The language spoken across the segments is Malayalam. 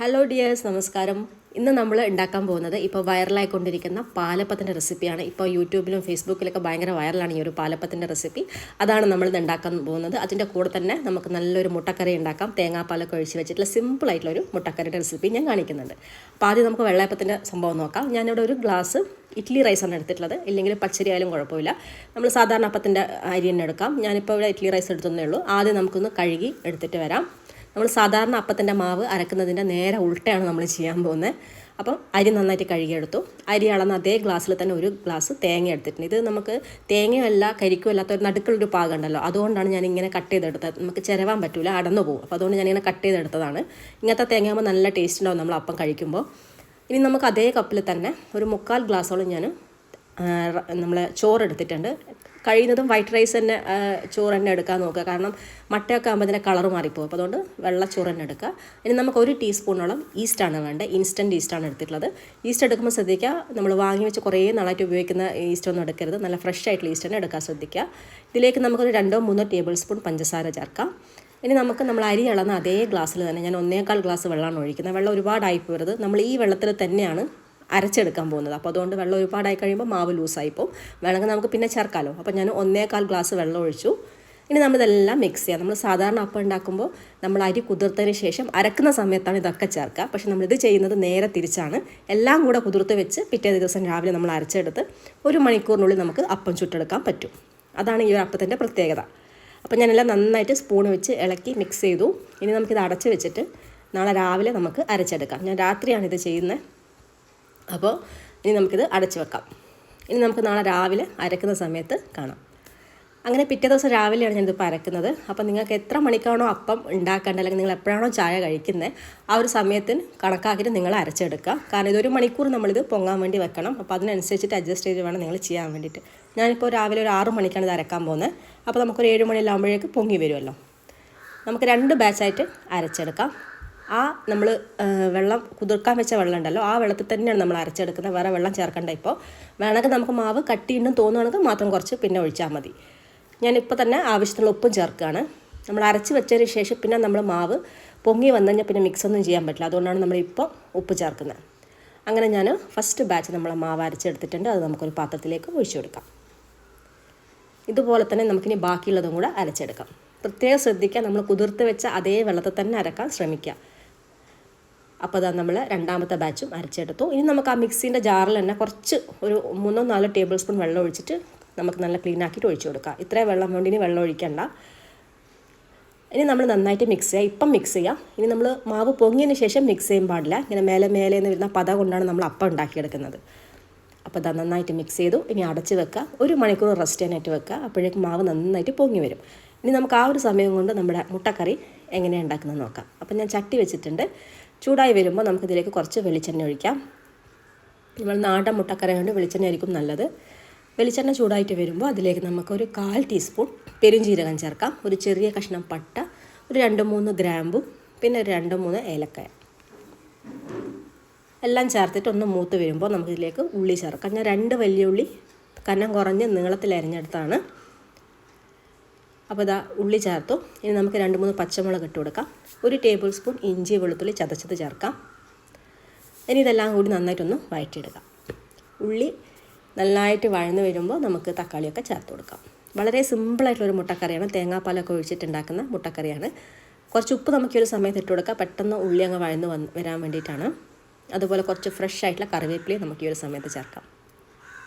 ഹലോ ഡിയേഴ്സ്, നമസ്കാരം. ഇന്ന് നമ്മൾ ഉണ്ടാക്കാൻ പോകുന്നത് ഇപ്പോൾ വൈറലായിക്കൊണ്ടിരിക്കുന്ന പാലപ്പത്തിൻ്റെ റെസിപ്പിയാണ്. ഇപ്പോൾ യൂട്യൂബിലും ഫേസ്ബുക്കിലൊക്കെ ഭയങ്കര വൈറലാണ് ഈ ഒരു പാലപ്പത്തിൻ്റെ റെസിപ്പി. അതാണ് നമ്മളിന്ന് ഉണ്ടാക്കാൻ പോകുന്നത്. അതിൻ്റെ കൂടെ തന്നെ നമുക്ക് നല്ലൊരു മുട്ടക്കറി ഉണ്ടാക്കാം. തേങ്ങാപ്പാലൊക്കെ ഒഴിച്ച് വെച്ചിട്ടുള്ള സിമ്പിളായിട്ടുള്ളൊരു മുട്ടക്കറിയുടെ റെസിപ്പി ഞാൻ കാണിക്കുന്നുണ്ട്. അപ്പോൾ ആദ്യം നമുക്ക് വെള്ളയപ്പത്തിൻ്റെ സംഭവം നോക്കാം. ഞാനിവിടെ ഒരു ഗ്ലാസ് ഇഡ്ഡലി റൈസാണ് എടുത്തിട്ടുള്ളത്. ഇല്ലെങ്കിൽ പച്ചരി ആയാലും കുഴപ്പമില്ല. നമ്മൾ സാധാരണ അപ്പത്തിൻ്റെ അരി തന്നെ എടുക്കാം. ഞാനിപ്പോൾ ഇവിടെ ഇഡ്ഡലി റൈസ് എടുത്തതേ ഉള്ളൂ. ആദ്യം നമുക്കൊന്ന് കഴുകി എടുത്തിട്ട് വരാം. നമ്മൾ സാധാരണ അപ്പത്തിൻ്റെ മാവ് അരക്കുന്നതിൻ്റെ നേരെ ഉൾട്ടയാണ് നമ്മൾ ചെയ്യാൻ പോകുന്നത്. അപ്പം അരി നന്നായിട്ട് കഴുകിയെടുത്തു. അരി അളന്ന അതേ ഗ്ലാസ്സിൽ തന്നെ ഒരു ഗ്ലാസ് തേങ്ങ എടുത്തിട്ടുണ്ട്. ഇത് നമുക്ക് തേങ്ങയല്ല കരിക്കും അല്ലാത്ത ഒരു നടുക്കുള്ളൊരു പാകം ഉണ്ടല്ലോ, അതുകൊണ്ടാണ് ഞാനിങ്ങനെ കട്ട് ചെയ്തെടുത്തത്. നമുക്ക് ചിരവാൻ പറ്റില്ല, അടന്നു പോകും. അപ്പോൾ അതുകൊണ്ട് ഞാനിങ്ങനെ കട്ട് ചെയ്തെടുത്തതാണ്. ഇങ്ങനത്തെ തേങ്ങയാകുമ്പോൾ നല്ല ടേസ്റ്റ് ഉണ്ടാവും നമ്മൾ അപ്പം കഴിക്കുമ്പോൾ. ഇനി നമുക്ക് അതേ കപ്പിൽ തന്നെ ഒരു 3/4 ഗ്ലാസ്സോളം ഞാൻ നമ്മൾ ചോറെടുത്തിട്ടുണ്ട്. കഴിയുന്നതും വൈറ്റ് റൈസ് തന്നെ ചോറ് തന്നെ എടുക്കാൻ നോക്കുക. കാരണം മട്ടയൊക്കെ ആകുമ്പോൾ അതിൻ്റെ കളർ മാറിപ്പോകും. അപ്പോൾ അതുകൊണ്ട് വെള്ളച്ചോറ് തന്നെ എടുക്കുക. ഇനി നമുക്ക് 1 ടീസ്പൂണോളം ഈസ്റ്റാണ് വേണ്ടത്. ഇൻസ്റ്റൻറ്റ് ഈസ്റ്റാണ് എടുത്തിട്ടുള്ളത്. ഈസ്റ്റ് എടുക്കുമ്പോൾ ശ്രദ്ധിക്കുക, നമ്മൾ വാങ്ങി വെച്ച് കുറേ നാളായിട്ട് ഉപയോഗിക്കുന്ന ഈസ്റ്റൊന്നും എടുക്കരുത്. നല്ല ഫ്രഷ് ആയിട്ടുള്ള ഈസ്റ്റ് തന്നെ എടുക്കാൻ ശ്രദ്ധിക്കുക. ഇതിലേക്ക് നമുക്കൊരു 2-3 ടേബിൾ സ്പൂൺ പഞ്ചസാര ചേർക്കാം. ഇനി നമ്മൾ അരി അളന്ന അതേ ഗ്ലാസ്സിൽ തന്നെ ഞാൻ 1/4 ഗ്ലാസ് വെള്ളമാണ് ഒഴിക്കുന്നത്. വെള്ളം ഒരുപാടായി പോകരുത്. നമ്മൾ ഈ വെള്ളത്തിൽ തന്നെയാണ് അരച്ചെടുക്കാൻ പോകുന്നത്. അപ്പോൾ അതുകൊണ്ട് വെള്ളം ഒരുപാടായി കഴിയുമ്പോൾ മാവ് ലൂസായിപ്പോൾ വേണമെങ്കിൽ നമുക്ക് പിന്നെ ചേർക്കാമല്ലോ. അപ്പോൾ ഞാൻ 1/4 ഗ്ലാസ് വെള്ളം ഒഴിച്ചു. ഇനി നമ്മളിതെല്ലാം മിക്സ് ചെയ്യാം. നമ്മൾ സാധാരണ അപ്പം ഉണ്ടാക്കുമ്പോൾ നമ്മൾ അരി കുതിർത്തതിന് ശേഷം അരക്കുന്ന സമയത്താണ് ഇതൊക്കെ ചേർക്കുക. പക്ഷേ നമ്മളിത് ചെയ്യുന്നത് നേരെ തിരിച്ചാണ്. എല്ലാം കൂടെ കുതിർത്ത് വെച്ച് പിറ്റേ ദിവസം രാവിലെ നമ്മൾ അരച്ചെടുത്ത് 1 മണിക്കൂറിനുള്ളിൽ നമുക്ക് അപ്പം ചുട്ടെടുക്കാൻ പറ്റും. അതാണ് ഈ ഒരു അപ്പത്തിൻ്റെ പ്രത്യേകത. അപ്പോൾ ഞാനെല്ലാം നന്നായിട്ട് സ്പൂൺ വെച്ച് ഇളക്കി മിക്സ് ചെയ്തു. ഇനി നമുക്കിത് അടച്ച് വെച്ചിട്ട് നാളെ രാവിലെ നമുക്ക് അരച്ചെടുക്കാം. ഞാൻ രാത്രിയാണിത് ചെയ്യുന്നത്. അപ്പോൾ ഇനി നമുക്കിത് അടച്ചു വെക്കാം. ഇനി നമുക്ക് നാളെ രാവിലെ അരക്കുന്ന സമയത്ത് കാണാം. അങ്ങനെ പിറ്റേ ദിവസം രാവിലെയാണ് ഞാനിതിപ്പോൾ അരക്കുന്നത്. അപ്പോൾ നിങ്ങൾക്ക് എത്ര മണിക്കാണോ അപ്പം ഉണ്ടാക്കേണ്ടത്, അല്ലെങ്കിൽ നിങ്ങൾ എപ്പോഴാണോ ചായ കഴിക്കുന്നത്, ആ ഒരു സമയത്തിന് കണക്കാക്കിയിട്ട് നിങ്ങൾ അരച്ചെടുക്കുക. കാരണം ഇത് 1 മണിക്കൂർ നമ്മളിത് പൊങ്ങാൻ വേണ്ടി വെക്കണം. അപ്പോൾ അതിനനുസരിച്ചിട്ട് അഡ്ജസ്റ്റ് ചെയ്ത് വേണം നിങ്ങൾ ചെയ്യാൻ വേണ്ടിയിട്ട്. ഞാനിപ്പോൾ രാവിലെ ഒരു 6 മണിക്കാണ് ഇത് അരക്കാൻ പോകുന്നത്. അപ്പോൾ നമുക്കൊരു 7 മണിയിലാകുമ്പോഴേക്ക് പൊങ്ങി വരുമല്ലോ. നമുക്ക് 2 ബാച്ചായിട്ട് അരച്ചെടുക്കാം. നമ്മൾ വെള്ളം കുതിർക്കാൻ വെച്ച വെള്ളം ഉണ്ടല്ലോ, ആ വെള്ളത്തിൽ തന്നെയാണ് നമ്മൾ അരച്ചെടുക്കുന്നത്. വേറെ വെള്ളം ചേർക്കണ്ട. ഇപ്പോൾ വേണമെങ്കിൽ നമുക്ക് മാവ് കട്ടിയുണ്ടെന്ന് തോന്നുകയാണെങ്കിൽ മാത്രം കുറച്ച് പിന്നെ ഒഴിച്ചാൽ മതി. ഞാനിപ്പോൾ തന്നെ ആവശ്യത്തിനുള്ള ഉപ്പും ചേർക്കുകയാണ്. നമ്മൾ അരച്ച് വെച്ചതിന് ശേഷം പിന്നെ നമ്മൾ മാവ് പൊങ്ങി വന്നു കഴിഞ്ഞാൽ പിന്നെ മിക്സ് ഒന്നും ചെയ്യാൻ പറ്റില്ല. അതുകൊണ്ടാണ് നമ്മളിപ്പോൾ ഉപ്പ് ചേർക്കുന്നത്. അങ്ങനെ ഞാൻ ഫസ്റ്റ് ബാച്ച് നമ്മളെ മാവ് അരച്ചെടുത്തിട്ടുണ്ട്. അത് നമുക്കൊരു പാത്രത്തിലേക്ക് ഒഴിച്ചു കൊടുക്കാം. ഇതുപോലെ തന്നെ നമുക്കിനി ബാക്കിയുള്ളതും കൂടെ അരച്ചെടുക്കാം. പ്രത്യേകം ശ്രദ്ധിക്കുക, നമ്മൾ കുതിർത്ത് വെച്ച അതേ വെള്ളത്തിൽ തന്നെ അരക്കാൻ ശ്രമിക്കുക. അപ്പോൾ അതാ നമ്മൾ രണ്ടാമത്തെ ബാച്ചും അരച്ചെടുത്തു. ഇനി നമുക്ക് ആ മിക്സിൻ്റെ ജാറിൽ തന്നെ കുറച്ച് ഒരു 3-4 ടേബിൾ സ്പൂൺ വെള്ളം ഒഴിച്ചിട്ട് നമുക്ക് നല്ല ക്ലീൻ ആക്കിയിട്ട് ഒഴിച്ചു കൊടുക്കുക. ഇത്രയും വെള്ളം കൊണ്ട് ഇനി വെള്ളം ഒഴിക്കണ്ട. ഇനി നമ്മൾ നന്നായിട്ട് മിക്സ് ചെയ്യുക. ഇപ്പം മിക്സ് ചെയ്യാം. ഇനി നമ്മൾ മാവ് പൊങ്ങിയതിന് ശേഷം മിക്സ് ചെയ്യാൻ പാടില്ല. ഇങ്ങനെ മേലേന്ന് വരുന്ന പത കൊണ്ടാണ് നമ്മൾ അപ്പം ഉണ്ടാക്കിയെടുക്കുന്നത്. അപ്പോൾ അത് നന്നായിട്ട് മിക്സ് ചെയ്തു. ഇനി അടച്ച് വെക്കുക. 1 മണിക്കൂർ റെസ്റ്റ് ചെയ്യാനായിട്ട് വെക്കുക. അപ്പോഴേക്കും മാവ് നന്നായിട്ട് പൊങ്ങി വരും. ഇനി നമുക്ക് ആ ഒരു സമയം കൊണ്ട് നമ്മുടെ മുട്ടക്കറി എങ്ങനെയാണ് ഉണ്ടാക്കുന്നത് നോക്കാം. അപ്പം ഞാൻ ചട്ടി വെച്ചിട്ടുണ്ട്. ചൂടായി വരുമ്പോൾ നമുക്കിതിലേക്ക് കുറച്ച് വെളിച്ചെണ്ണ ഒഴിക്കാം. നമ്മൾ നാടൻ മുട്ടക്കറി കൊണ്ട് വെളിച്ചെണ്ണ ആയിരിക്കും നല്ലത്. വെളിച്ചെണ്ണ ചൂടായിട്ട് വരുമ്പോൾ അതിലേക്ക് നമുക്കൊരു 1/4 ടീസ്പൂൺ പെരുംജീരകം ചേർക്കാം. ഒരു ചെറിയ കഷ്ണം പട്ട, ഒരു 2-3 ഗ്രാമ്പും, പിന്നെ ഒരു 2-3 ഏലക്കായ എല്ലാം ചേർത്തിട്ട് ഒന്ന് മൂത്ത് വരുമ്പോൾ നമുക്കിതിലേക്ക് ഉള്ളി ചേർക്കാം. ഞാൻ 2 വലിയ ഉള്ളി കനം കുറഞ്ഞ് നീളത്തിൽ അരിഞ്ഞെടുത്താണ്. അപ്പോൾ ഇതാ ഉള്ളി ചേർത്തു. ഇനി നമുക്ക് 2-3 പച്ചമുളക് ഇട്ട് കൊടുക്കാം. 1 ടേബിൾ സ്പൂൺ ഇഞ്ചി വെളുത്തുള്ളി ചതച്ചത് ചേർക്കാം. ഇനി ഇതെല്ലാം കൂടി നന്നായിട്ടൊന്ന് വഴറ്റിയെടുക്കാം. ഉള്ളി നന്നായിട്ട് വഴന്ന് വരുമ്പോൾ നമുക്ക് തക്കാളിയൊക്കെ ചേർത്ത് കൊടുക്കാം. വളരെ സിമ്പിളായിട്ടുള്ളൊരു മുട്ടക്കറിയാണ്. തേങ്ങാപ്പാലൊക്കെ ഒഴിച്ചിട്ടുണ്ടാക്കുന്ന മുട്ടക്കറിയാണ്. കുറച്ച് ഉപ്പ് നമുക്ക് ഈ ഒരു സമയത്ത് ഇട്ട് കൊടുക്കാം. പെട്ടെന്ന് ഉള്ളി അങ്ങ് വഴന്ന് വരാൻ വേണ്ടിയിട്ടാണ്. അതുപോലെ കുറച്ച് ഫ്രഷ് ആയിട്ടുള്ള കറിവേപ്പിലയും നമുക്ക് ഈ ഒരു സമയത്ത് ചേർക്കാം.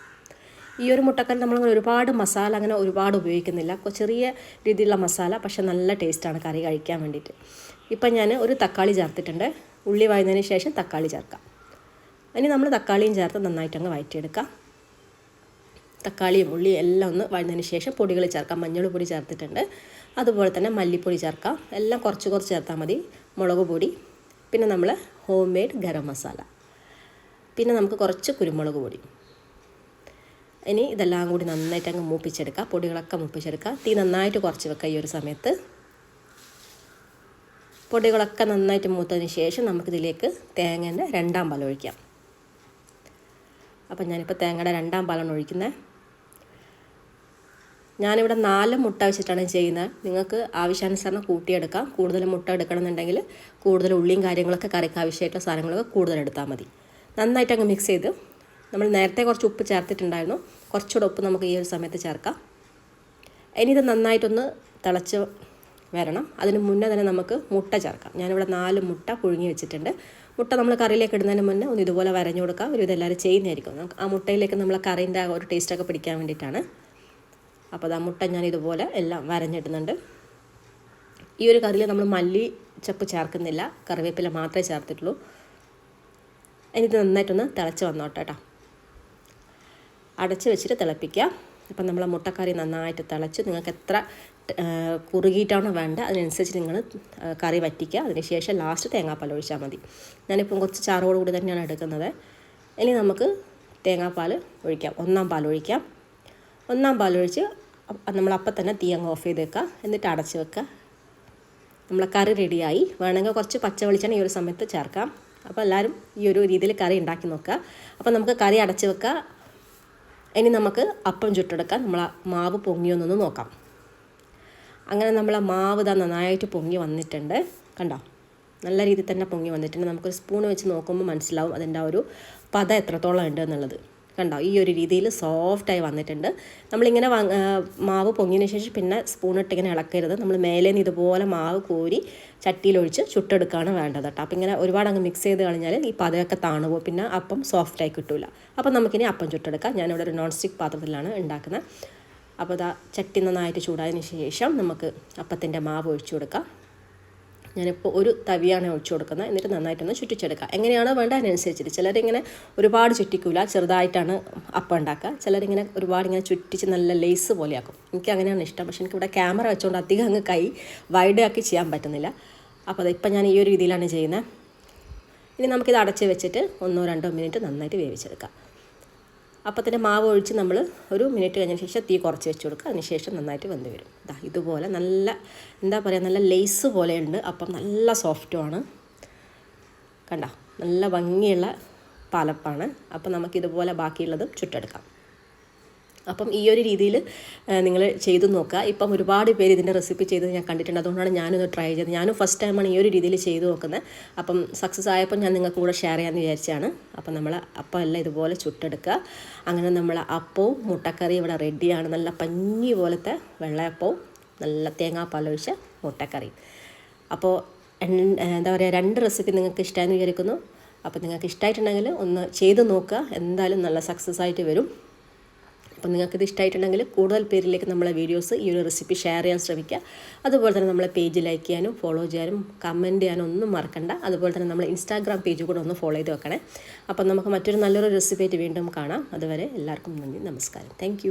ഈ ഒരു മുട്ടക്കറി നമ്മളങ്ങനെ ഒരുപാട് മസാല അങ്ങനെ ഒരുപാട് ഉപയോഗിക്കുന്നില്ല. ചെറിയ രീതിയിലുള്ള മസാല, പക്ഷേ നല്ല ടേസ്റ്റാണ് കറി കഴിക്കാൻ വേണ്ടിയിട്ട്. ഇപ്പം ഞാൻ ഒരു തക്കാളി ചേർത്തിട്ടുണ്ട്. ഉള്ളി വഴന്നതിന് ശേഷം തക്കാളി ചേർക്കാം. ഇനി നമ്മൾ തക്കാളിയും ചേർത്ത് നന്നായിട്ടങ്ങ് വഴറ്റിയെടുക്കാം. തക്കാളിയും ഉള്ളിയും എല്ലാം ഒന്ന് വഴന്നതിന് ശേഷം പൊടികൾ ചേർക്കാം. മഞ്ഞൾ പൊടി ചേർത്തിട്ടുണ്ട്. അതുപോലെ തന്നെ മല്ലിപ്പൊടി ചേർക്കാം. എല്ലാം കുറച്ച് ചേർത്താൽ മതി. മുളക് പൊടി, പിന്നെ നമ്മൾ ഹോം മെയ്ഡ് ഗരം മസാല, പിന്നെ നമുക്ക് കുറച്ച് കുരുമുളക് പൊടി. ഇനി ഇതെല്ലാം കൂടി നന്നായിട്ട് അങ്ങ് മൂപ്പിച്ചെടുക്കുക. പൊടികളൊക്കെ മൂപ്പിച്ചെടുക്കുക. തീ നന്നായിട്ട് കുറച്ച് വെക്കുക. ഈ ഒരു സമയത്ത് പൊടികളൊക്കെ നന്നായിട്ട് മൂത്തതിന് ശേഷം നമുക്കിതിലേക്ക് തേങ്ങേൻ്റെ 2ാം പാൽ ഒഴിക്കാം. അപ്പം ഞാനിപ്പോൾ തേങ്ങയുടെ 2ാം പാലാണ് ഒഴിക്കുന്നത്. ഞാനിവിടെ 4 മുട്ട വെച്ചിട്ടാണ് ചെയ്യുന്നത്. നിങ്ങൾക്ക് ആവശ്യാനുസരണം കൂട്ടിയെടുക്കാം. കൂടുതൽ മുട്ട എടുക്കണമെന്നുണ്ടെങ്കിൽ കൂടുതൽ ഉള്ളിയും കാര്യങ്ങളൊക്കെ കറിക്ക് ആവശ്യമായിട്ടുള്ള സാധനങ്ങളൊക്കെ കൂടുതൽ എടുത്താൽ മതി. നന്നായിട്ട് അങ്ങ് മിക്സ് ചെയ്ത് നമ്മൾ നേരത്തെ കുറച്ച് ഉപ്പ് ചേർത്തിട്ടുണ്ടായിരുന്നു. കുറച്ചുകൂടെ ഉപ്പ് നമുക്ക് ഈ ഒരു സമയത്ത് ചേർക്കാം. ഇനി ഇത് നന്നായിട്ടൊന്ന് തിളച്ച് വരണം. അതിന് മുന്നേ തന്നെ നമുക്ക് മുട്ട ചേർക്കാം. ഞാനിവിടെ 4 മുട്ട പുഴുങ്ങി വെച്ചിട്ടുണ്ട്. മുട്ട നമ്മൾ കറിയിലേക്ക് ഇടുന്നതിന് മുന്നേ ഒന്ന് ഇതുപോലെ വരഞ്ഞു കൊടുക്കാം. ഇതെല്ലാവരും ചെയ്യുന്നതായിരിക്കും. ആ മുട്ടയിലേക്ക് നമ്മൾ കറീൻ്റെ ഒരു ടേസ്റ്റൊക്കെ പിടിക്കാൻ വേണ്ടിയിട്ടാണ്. അപ്പോൾ ആ മുട്ട ഞാൻ ഇതുപോലെ എല്ലാം വരഞ്ഞിടുന്നുണ്ട്. ഈ ഒരു കറിയിൽ നമ്മൾ മല്ലി ചപ്പ് ചേർക്കുന്നില്ല, കറിവേപ്പില മാത്രമേ ചേർത്തിട്ടുള്ളൂ. ഇത് നന്നായിട്ടൊന്ന് തിളച്ച് വന്നോട്ടെ കേട്ടോ. അടച്ച് വെച്ചിട്ട് തിളപ്പിക്കുക. അപ്പം നമ്മളെ മുട്ടക്കറി നന്നായിട്ട് തിളച്ച് നിങ്ങൾക്ക് എത്ര കുറുകിയിട്ടാണോ വേണ്ട അതിനനുസരിച്ച് നിങ്ങൾ കറി വറ്റിക്കുക. അതിനുശേഷം ലാസ്റ്റ് തേങ്ങാപ്പാൽ ഒഴിച്ചാൽ മതി. ഞാനിപ്പം കുറച്ച് ചാറോടുകൂടി തന്നെയാണ് എടുക്കുന്നത്. ഇനി നമുക്ക് തേങ്ങാപ്പാൽ ഒഴിക്കാം. 1-ാം പാൽ ഒഴിക്കാം. 1-ാം പാലൊഴിച്ച് നമ്മൾ അപ്പം തന്നെ തീ അങ്ങ് ഓഫ് ചെയ്ത് വെക്കുക. എന്നിട്ട് അടച്ച് വെക്കുക. നമ്മളെ കറി റെഡിയായി. വേണമെങ്കിൽ കുറച്ച് പച്ച വെളിച്ചെണ്ണ ഈ ഒരു സമയത്ത് ചേർക്കാം. അപ്പോൾ എല്ലാവരും ഈ ഒരു രീതിയിൽ കറി ഉണ്ടാക്കി നോക്കുക. അപ്പോൾ നമുക്ക് കറി അടച്ച് വെക്കുക. ഇനി നമുക്ക് അപ്പം ചുട്ടെടുക്കാം. നമ്മളെ മാവ് പൊങ്ങിയൊന്നൊന്ന് നോക്കാം. അങ്ങനെ നമ്മളെ മാവ് ഇതാ നന്നായിട്ട് പൊങ്ങി വന്നിട്ടുണ്ട്. കണ്ടോ, നല്ല രീതിയിൽ തന്നെ പൊങ്ങി വന്നിട്ടുണ്ട്. നമുക്കൊരു സ്പൂൺ വെച്ച് നോക്കുമ്പോൾ മനസ്സിലാവും അതിൻ്റെ ആ ഒരു പത എത്രത്തോളം ഉണ്ട് എന്നുള്ളത്. കണ്ടോ, ഈ ഒരു രീതിയിൽ സോഫ്റ്റായി വന്നിട്ടുണ്ട്. നമ്മളിങ്ങനെ മാവ് പൊങ്ങിയതിന് ശേഷം പിന്നെ സ്പൂണിട്ട് ഇങ്ങനെ ഇളക്കരുത്. നമ്മൾ മേലെ നിന്ന് ഇതുപോലെ മാവ് കോരി ചട്ടിയിലൊഴിച്ച് ചുട്ടെടുക്കുകയാണ് വേണ്ടത് കേട്ടോ. അപ്പോൾ ഇങ്ങനെ ഒരുപാട് അങ്ങ് മിക്സ് ചെയ്ത് കഴിഞ്ഞാൽ ഈ പതയൊക്കെ താണു പോകും. പിന്നെ അപ്പം സോഫ്റ്റായി കിട്ടില്ല. അപ്പോൾ നമുക്കിനി അപ്പം ചുട്ടെടുക്കാം. ഞാനിവിടെ ഒരു നോൺ സ്റ്റിക്ക് പാത്രത്തിലാണ് ഉണ്ടാക്കുന്നത്. അപ്പോൾ ഇതാ ചട്ടി നന്നായിട്ട് ചൂടായതിന് ശേഷം നമുക്ക് അപ്പത്തിൻ്റെ മാവ് ഒഴിച്ചു കൊടുക്കാം. ഞാനിപ്പോൾ ഒരു തവിയാണ് ഒഴിച്ചു കൊടുക്കുന്നത്. എന്നിട്ട് നന്നായിട്ടൊന്ന് ചുറ്റിച്ചെടുക്കുക. എങ്ങനെയാണോ വേണ്ടത് അതിനനുസരിച്ചിട്ട്. ചിലരിങ്ങനെ ഒരുപാട് ചുറ്റിക്കൂല, ചെറുതായിട്ടാണ് അപ്പം ഉണ്ടാക്കുക. ചിലരിങ്ങനെ ഒരുപാട് ഇങ്ങനെ ചുറ്റിച്ച് നല്ല ലേസ് പോലെയാക്കും. എനിക്ക് അങ്ങനെയാണ് ഇഷ്ടം. പക്ഷേ എനിക്കിവിടെ ക്യാമറ വെച്ചുകൊണ്ട് അധികം അങ്ങ് കൈ വൈഡ് ആക്കി ചെയ്യാൻ പറ്റുന്നില്ല. അപ്പോൾ അതിപ്പോൾ ഞാൻ ഈ ഒരു രീതിയിലാണ് ചെയ്യുന്നത്. ഇനി നമുക്കിത് അടച്ച് വെച്ചിട്ട് 1-2 മിനിറ്റ് നന്നായിട്ട് വേവിച്ചെടുക്കാം. അപ്പത്തിൻ്റെ മാവ് ഒഴിച്ച് നമ്മൾ ഒരു മിനിറ്റ് കഴിഞ്ഞതിന് ശേഷം തീ കുറച്ച് വെച്ച് കൊടുക്കുക. അതിന് ശേഷം നന്നായിട്ട് വെന്ത് വരും. ഇതുപോലെ നല്ല എന്താ പറയുക, നല്ല ലേസ് പോലെയുണ്ട്. അപ്പം നല്ല സോഫ്റ്റുമാണ്. കണ്ടോ, നല്ല ഭംഗിയുള്ള പാലപ്പാണ്. അപ്പം നമുക്കിതുപോലെ ബാക്കിയുള്ളത് ചുട്ടെടുക്കാം. അപ്പം ഈ ഒരു രീതിയിൽ നിങ്ങൾ ചെയ്തു നോക്കുക. ഇപ്പം ഒരുപാട് പേര് ഇതിൻ്റെ റെസിപ്പി ചെയ്തത് ഞാൻ കണ്ടിട്ടുണ്ട്. അതുകൊണ്ടാണ് ഞാനൊന്ന് ട്രൈ ചെയ്തത്. ഞാനും ഫസ്റ്റ് ടൈമാണ് ഈ ഒരു രീതിയിൽ ചെയ്തു നോക്കുന്നത്. അപ്പം സക്സസ് ആയപ്പോൾ ഞാൻ നിങ്ങൾക്ക് കൂടെ ഷെയർ ചെയ്യാമെന്ന് വിചാരിച്ചാണ്. അപ്പം നമ്മൾ അപ്പം എല്ലാം ഇതുപോലെ ചുട്ടെടുക്കുക. അങ്ങനെ നമ്മൾ അപ്പവും മുട്ടക്കറി ഇവിടെ റെഡിയാണ്. നല്ല പഞ്ഞി പോലത്തെ വെള്ളയപ്പവും നല്ല തേങ്ങാപ്പാലൊഴിച്ച മുട്ടക്കറി. അപ്പോൾ എന്താ പറയുക, 2 റെസിപ്പി നിങ്ങൾക്ക് ഇഷ്ടമായെന്ന് വിചാരിക്കുന്നു. അപ്പോൾ നിങ്ങൾക്ക് ഇഷ്ടമായിട്ടുണ്ടെങ്കിൽ ഒന്ന് ചെയ്ത് നോക്കുക. എന്തായാലും നല്ല സക്സസ് ആയിട്ട് വരും. അപ്പം നിങ്ങൾക്കിത് ഇഷ്ടമായിട്ടുണ്ടെങ്കിൽ കൂടുതൽ പേരിലേക്ക് നമ്മളെ വീഡിയോസ് ഈ ഒരു റെസിപ്പി ഷെയർ ചെയ്യാൻ ശ്രമിക്കുക. അതുപോലെ തന്നെ നമ്മളെ പേജ് ലൈക്ക് ചെയ്യാനും ഫോളോ ചെയ്യാനും കമൻറ്റ് ചെയ്യാനും ഒന്നും മറക്കണ്ട. അതുപോലെ തന്നെ നമ്മളെ ഇൻസ്റ്റാഗ്രാം പേജ് കൂടെ ഒന്ന് ഫോളോ ചെയ്ത് വെക്കണേ. അപ്പം നമുക്ക് മറ്റൊരു നല്ലൊരു റെസിപ്പി ആയിട്ട് വീണ്ടും കാണാം. അതുവരെ എല്ലാവർക്കും നന്ദി, നമസ്കാരം. താങ്ക്